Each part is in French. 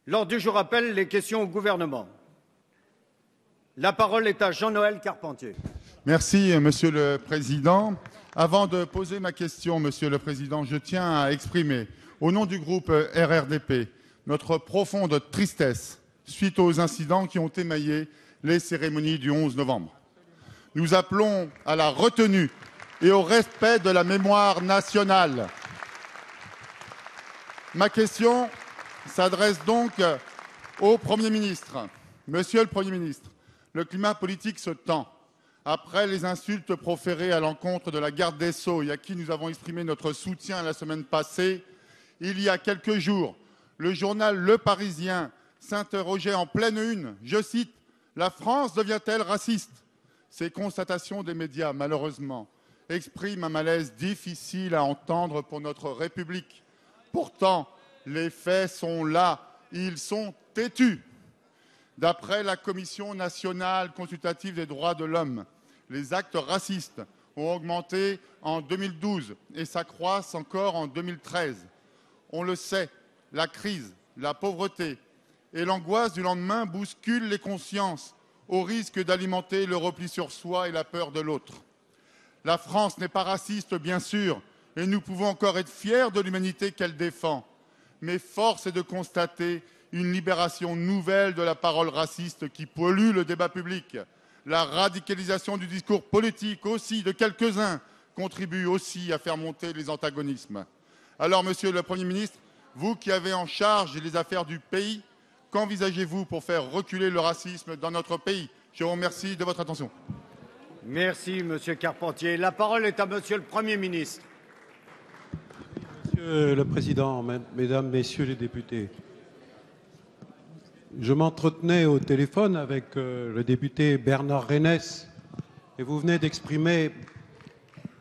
L'ordre du jour appelle les questions au gouvernement. La parole est à Jean-Noël Carpentier. Merci, Monsieur le Président. Avant de poser ma question, Monsieur le Président, je tiens à exprimer, au nom du groupe RRDP, notre profonde tristesse suite aux incidents qui ont émaillé les cérémonies du 11 novembre. Nous appelons à la retenue et au respect de la mémoire nationale. Ma question s'adresse donc au Premier ministre. Monsieur le Premier ministre, le climat politique se tend. Après les insultes proférées à l'encontre de la garde des Sceaux et à qui nous avons exprimé notre soutien la semaine passée, il y a quelques jours, le journal Le Parisien s'interrogeait en pleine une, je cite, « La France devient-elle raciste ?» Ces constatations des médias, malheureusement, expriment un malaise difficile à entendre pour notre République. Pourtant, les faits sont là, ils sont têtus. D'après la Commission nationale consultative des droits de l'homme, les actes racistes ont augmenté en 2012 et s'accroissent encore en 2013. On le sait, la crise, la pauvreté et l'angoisse du lendemain bousculent les consciences au risque d'alimenter le repli sur soi et la peur de l'autre. La France n'est pas raciste, bien sûr, et nous pouvons encore être fiers de l'humanité qu'elle défend. Mais force est de constater une libération nouvelle de la parole raciste qui pollue le débat public. La radicalisation du discours politique aussi de quelques-uns contribue aussi à faire monter les antagonismes. Alors, Monsieur le Premier ministre, vous qui avez en charge les affaires du pays, qu'envisagez-vous pour faire reculer le racisme dans notre pays? Je vous remercie de votre attention. Merci, Monsieur Carpentier. La parole est à Monsieur le Premier ministre. Monsieur le Président, Mesdames, Messieurs les députés, je m'entretenais au téléphone avec le député Bernard Reynès et vous venez d'exprimer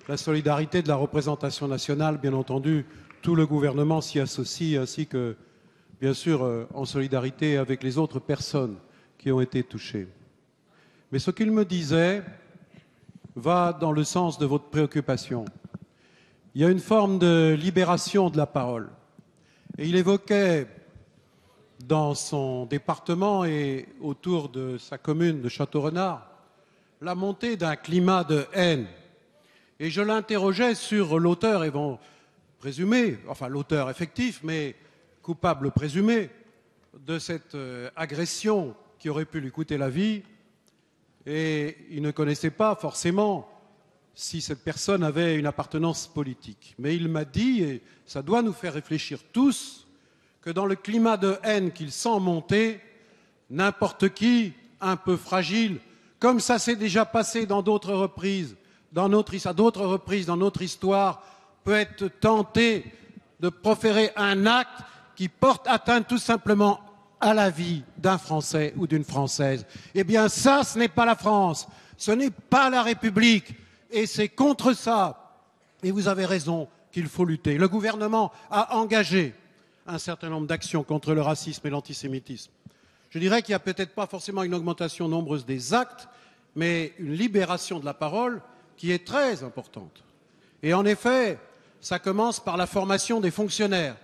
la solidarité de la représentation nationale. Bien entendu, tout le gouvernement s'y associe, ainsi que, bien sûr, en solidarité avec les autres personnes qui ont été touchées. Mais ce qu'il me disait va dans le sens de votre préoccupation. Il y a une forme de libération de la parole. Et il évoquait dans son département et autour de sa commune de Château-Renard la montée d'un climat de haine. Et je l'interrogeais sur l'auteur présumé, enfin l'auteur effectif, mais coupable présumé de cette agression qui aurait pu lui coûter la vie. Et il ne connaissait pas forcément si cette personne avait une appartenance politique. Mais il m'a dit, et ça doit nous faire réfléchir tous, que dans le climat de haine qu'il sent monter, n'importe qui, un peu fragile, comme ça s'est déjà passé dans d'autres reprises, à d'autres reprises dans notre histoire, peut être tenté de proférer un acte qui porte atteinte tout simplement à la vie d'un Français ou d'une Française. Eh bien ça, ce n'est pas la France, ce n'est pas la République, et c'est contre ça, et vous avez raison, qu'il faut lutter. Le gouvernement a engagé un certain nombre d'actions contre le racisme et l'antisémitisme. Je dirais qu'il n'y a peut-être pas forcément une augmentation nombreuse des actes, mais une libération de la parole qui est très importante. Et en effet, ça commence par la formation des fonctionnaires.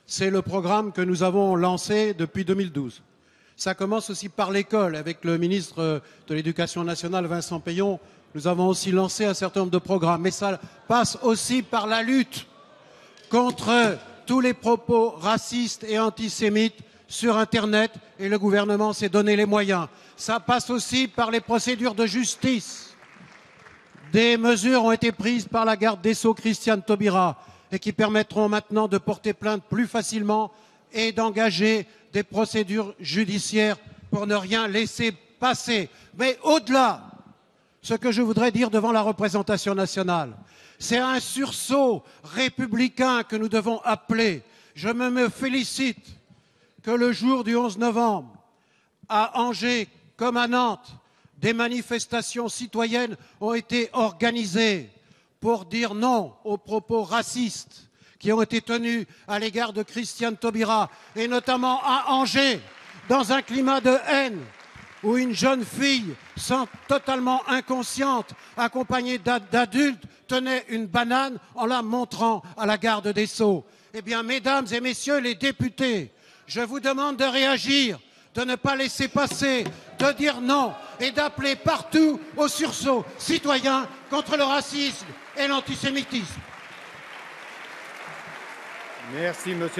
C'est le programme que nous avons lancé depuis 2012. Ça commence aussi par l'école. Avec le ministre de l'Éducation nationale, Vincent Peillon, nous avons aussi lancé un certain nombre de programmes. Mais ça passe aussi par la lutte contre tous les propos racistes et antisémites sur Internet, et le gouvernement s'est donné les moyens. Ça passe aussi par les procédures de justice. Des mesures ont été prises par la garde des Sceaux, Christiane Taubira, et qui permettront maintenant de porter plainte plus facilement et d'engager des procédures judiciaires pour ne rien laisser passer. Mais au-delà, ce que je voudrais dire devant la représentation nationale, c'est un sursaut républicain que nous devons appeler. Je me félicite que le jour du 11 novembre, à Angers comme à Nantes, des manifestations citoyennes ont été organisées pour dire non aux propos racistes qui ont été tenus à l'égard de Christiane Taubira, et notamment à Angers, dans un climat de haine, où une jeune fille, totalement inconsciente, accompagnée d'adultes, tenait une banane en la montrant à la garde des Sceaux. Eh bien, mesdames et messieurs les députés, Je vous demande de réagir, de ne pas laisser passer, de dire non et d'appeler partout au sursaut citoyen contre le racisme et l'antisémitisme. Merci, monsieur.